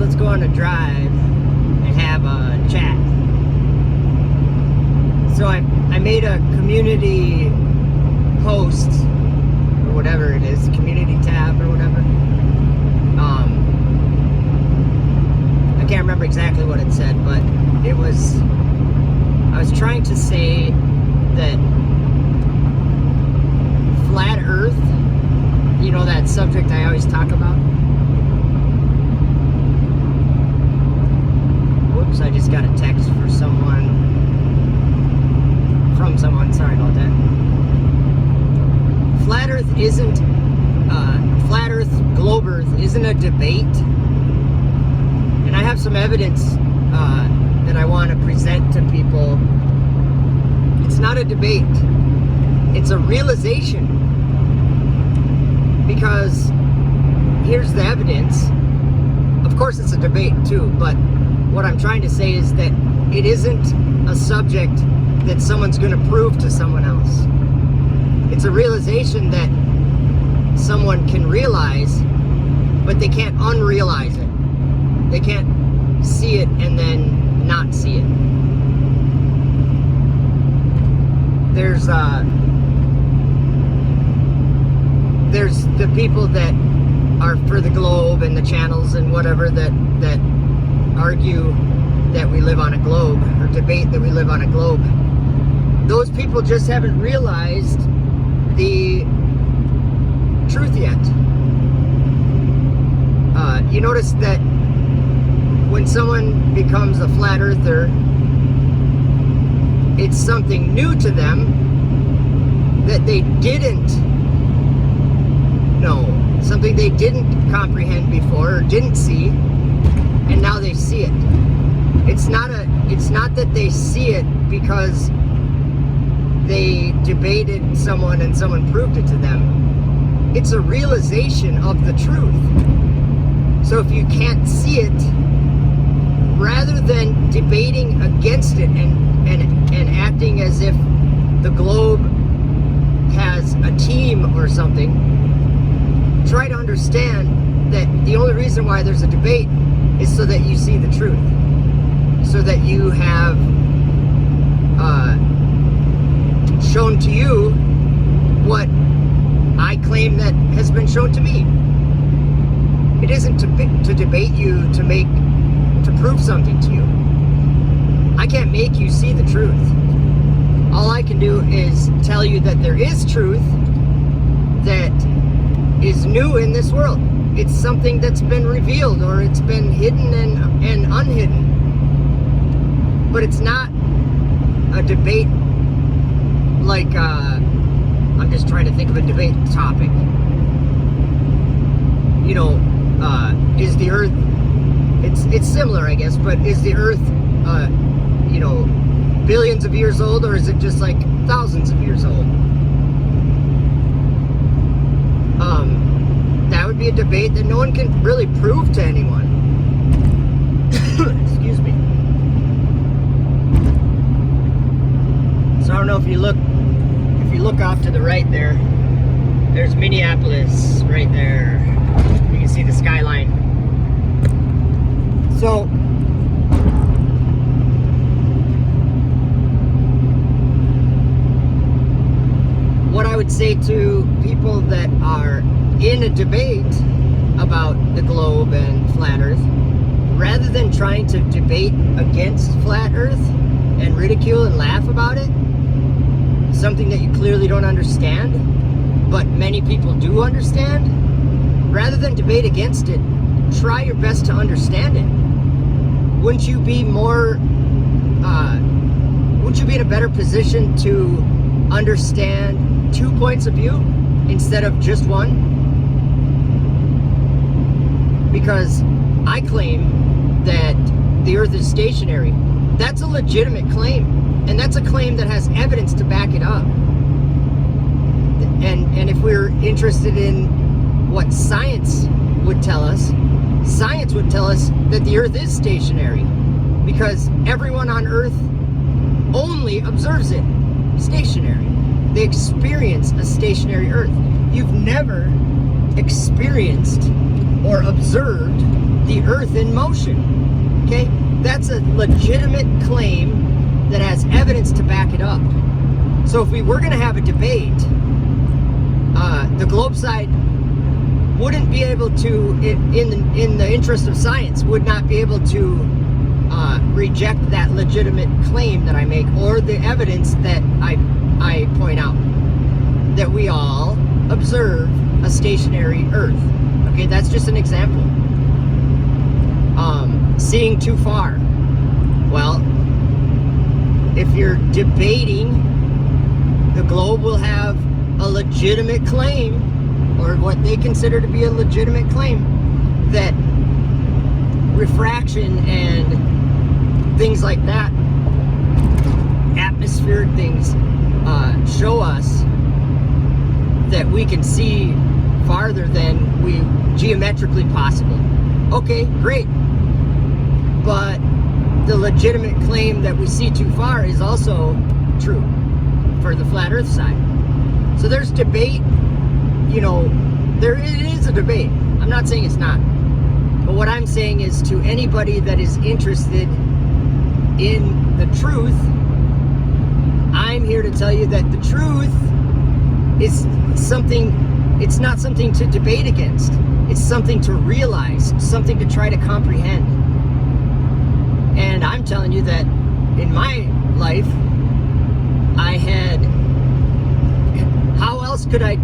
let's go on a drive and have a chat. So I made a community post, or whatever it is, community tab or whatever. I can't remember exactly what it said, but it was, I was trying to say that flat earth, you know, that subject I always talk about. Whoops, I just got a text from someone, sorry about that. Flat earth isn't, flat earth, globe earth isn't a debate. And I have some evidence that I want to present to people. It's not a debate. It's a realization. Because here's the evidence. Of course it's a debate too, but what I'm trying to say is that it isn't a subject that someone's going to prove to someone else. It's a realization that someone can realize, but they can't unrealize it. They can't see it and then not see it. There's the people that are for the globe and the channels and whatever that argue that we live on a globe, or debate that we live on a globe. Those people just haven't realized the truth yet. You notice that when someone becomes a flat earther, it's something new to them that they didn't know, something they didn't comprehend before or didn't see, and now they see it. It's not that they see it because they debated someone and someone proved it to them. It's a realization of the truth. So if you can't see it, rather than debating against it and acting as if the globe has a team or something, try to understand that the only reason why there's a debate is so that you see the truth. So that you have shown to you what I claim that has been shown to me. It isn't to debate you, to prove something to you. I can't make you see the truth. All I can do is tell you that there is truth that is new in this world. It's something that's been revealed, or it's been hidden and unhidden. But it's not a debate like, I'm just trying to think of a debate topic. You know, is the earth, it's similar, I guess, but is the earth, you know, billions of years old, or is it just like thousands of years old? That would be a debate that no one can really prove to anyone. Excuse me. So I don't know if you look off to the right there, there's Minneapolis right there. You can see the skyline. So what I would say to people that are in a debate about the globe and flat earth, rather than trying to debate against flat earth and ridicule and laugh about it, something that you clearly don't understand, but many people do understand, rather than debate against it, try your best to understand it. Wouldn't you be in a better position to understand 2 points of view instead of just one? Because I claim that the earth is stationary. That's a legitimate claim, and that's a claim that has evidence to back it up. And if we're interested in what science would tell us, science would tell us that the earth is stationary, because everyone on earth only observes it stationary. They experience a stationary earth. You've never experienced or observed the earth in motion. Okay? That's a legitimate claim that has evidence to back it up. So if we were going to have a debate, the globe side wouldn't be able to, in the interest of science, would not be able to reject that legitimate claim that I make, or the evidence that I point out, that we all observe a stationary earth. Okay, that's just an example. Seeing too far. Well, if you're debating, the globe will have a legitimate claim, or what they consider to be a legitimate claim, that refraction and things like that, atmospheric things, show us that we can see farther than we geometrically possible. Okay, great. But the legitimate claim that we see too far is also true for the flat earth side. So there's debate, you know, it is a debate. I'm not saying it's not. But what I'm saying is, to anybody that is interested in the truth, I'm here to tell you that the truth is something, it's not something to debate against. It's something to realize, something to try to comprehend. And I'm telling you that in my life, I had, how else could I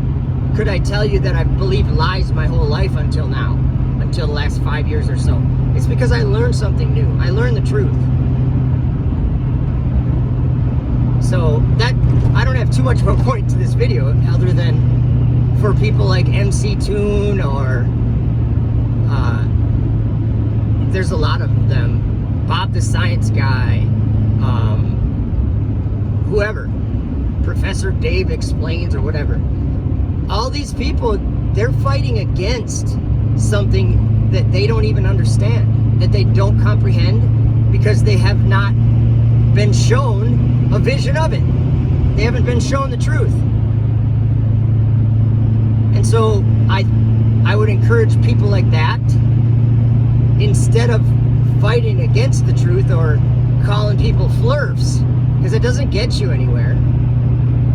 tell you that I've believed lies my whole life until now, until the last 5 years or so? It's because I learned something new. I learned the truth. So that, I don't have too much of a point to this video, other than for people like MC Toon, or there's a lot of them, Bob the Science Guy, whoever, Professor Dave Explains, or whatever. All these people, they're fighting against something that they don't even understand, that they don't comprehend, because they have not been shown a vision of it. They haven't been shown the truth. And so I would encourage people like that, instead of fighting against the truth or calling people flurfs, because it doesn't get you anywhere,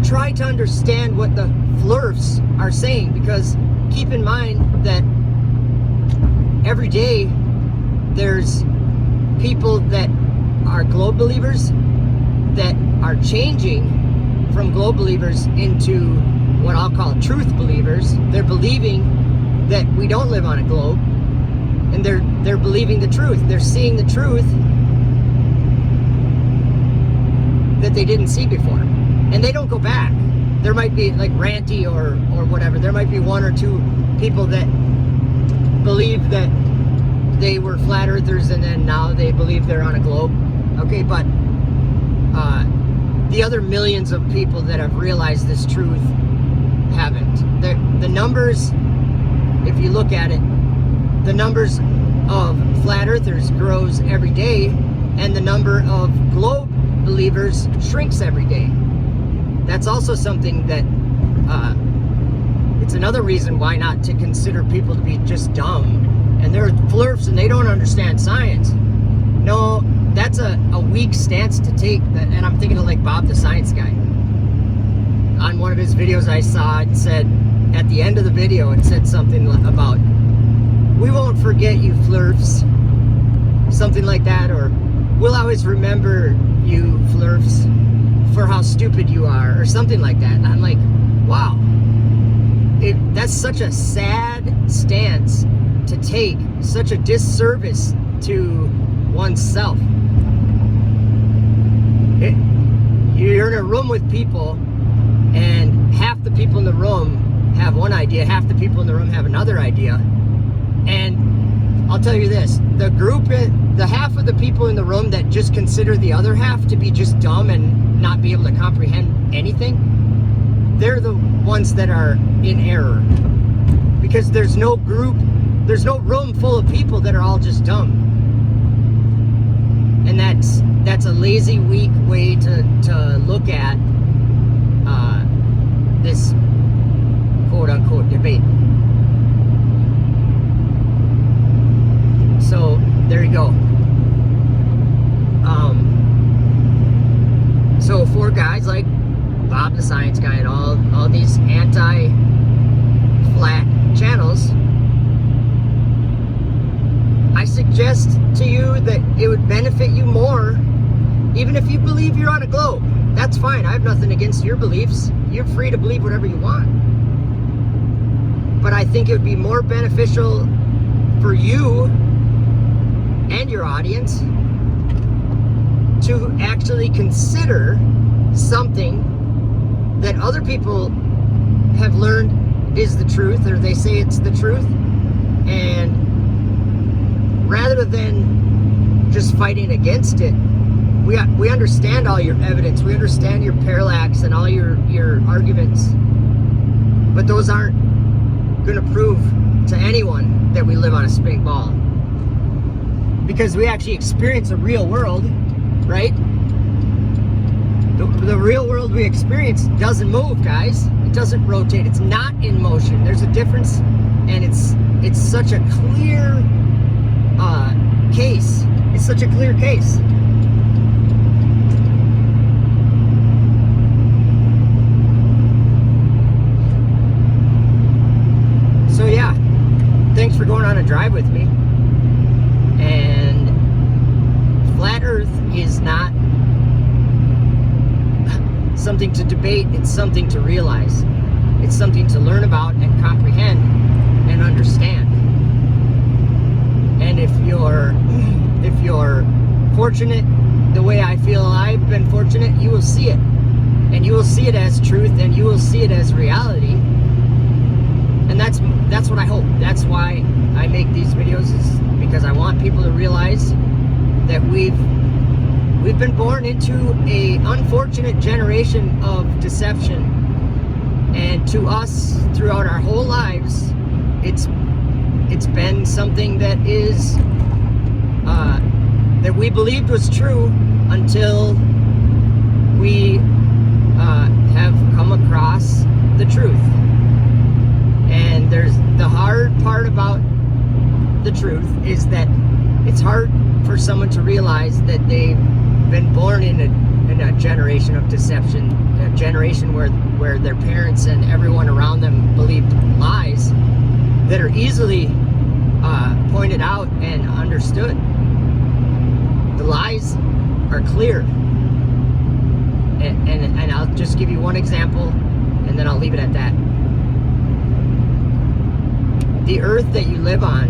try to understand what the flurfs are saying. Because keep in mind that every day there's people that are globe believers that are changing from globe believers into what I'll call truth believers. They're believing that we don't live on a globe, and they're believing the truth. They're seeing the truth that they didn't see before, and they don't go back. There might be, like Ranty or whatever, there might be one or two people that believe that they were flat earthers and then now they believe they're on a globe. Okay, but the other millions of people that have realized this truth haven't. The numbers, if you look at it, the numbers of flat earthers grows every day, and the number of globe believers shrinks every day. That's also something that it's another reason why not to consider people to be just dumb and they're flurfs and they don't understand science. No, that's a weak stance to take. And I'm thinking of like Bob the Science Guy. On one of his videos I saw, it said, at the end of the video, it said something about, "We won't forget you, flurfs," something like that, or "We'll always remember you, flurfs, for how stupid you are," or something like that. And I'm like, wow, that's such a sad stance to take, such a disservice to oneself. You're in a room with people, and half the people in the room have one idea, half the people in the room have another idea. And I'll tell you this, the half of the people in the room that just consider the other half to be just dumb and not be able to comprehend anything, they're the ones that are in error. Because there's no room full of people that are all just dumb. And that's a lazy, weak way to look at this quote-unquote debate. go. So for guys like Bob the Science Guy and all these anti-flat channels, I suggest to you that it would benefit you more, even if you believe you're on a globe. That's fine. I have nothing against your beliefs. You're free to believe whatever you want. But I think it would be more beneficial for you and your audience to actually consider something that other people have learned is the truth, or they say it's the truth, and rather than just fighting against it, we understand all your evidence, we understand your parallax and all your arguments, but those aren't going to prove to anyone that we live on a spinning ball, because we actually experience a real world, right? The real world we experience doesn't move, guys. It doesn't rotate. It's not in motion. There's a difference, and it's such a clear case. It's such a clear case. So yeah, thanks for going on a drive with me. And flat Earth is not something to debate, it's something to realize. It's something to learn about and comprehend and understand. And if you're fortunate the way I feel I've been fortunate, you will see it. And you will see it as truth, and you will see it as reality. And that's what I hope. That's why I make these videos, is because I want people to realize that we've been born into a unfortunate generation of deception, and to us throughout our whole lives it's been something that is that we believed was true until we have come across the truth. And there's the hard part about the truth is that it's hard for someone to realize that they've been born in a generation of deception, a generation where their parents and everyone around them believed lies that are easily pointed out and understood. The lies are clear, and I'll just give you one example, and then I'll leave it at that. The earth that you live on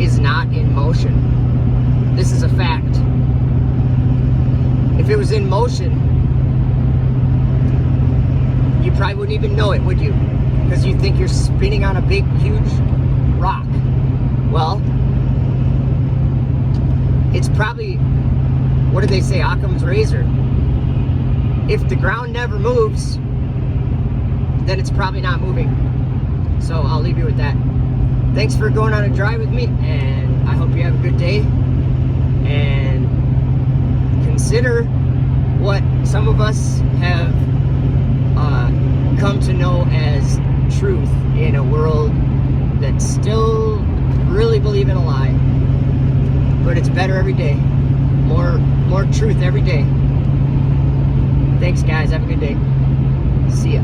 is not in motion. This is a fact. If it was in motion, you probably wouldn't even know it, would you? Because you think you're spinning on a big, huge rock. Well, it's probably, what do they say, Occam's razor. If the ground never moves, then it's probably not moving. So I'll leave you with that. Thanks for going on a drive with me, and I hope you have a good day. And consider what some of us have come to know as truth in a world that still really believe in a lie. But it's better every day. More truth every day. Thanks, guys. Have a good day. See ya.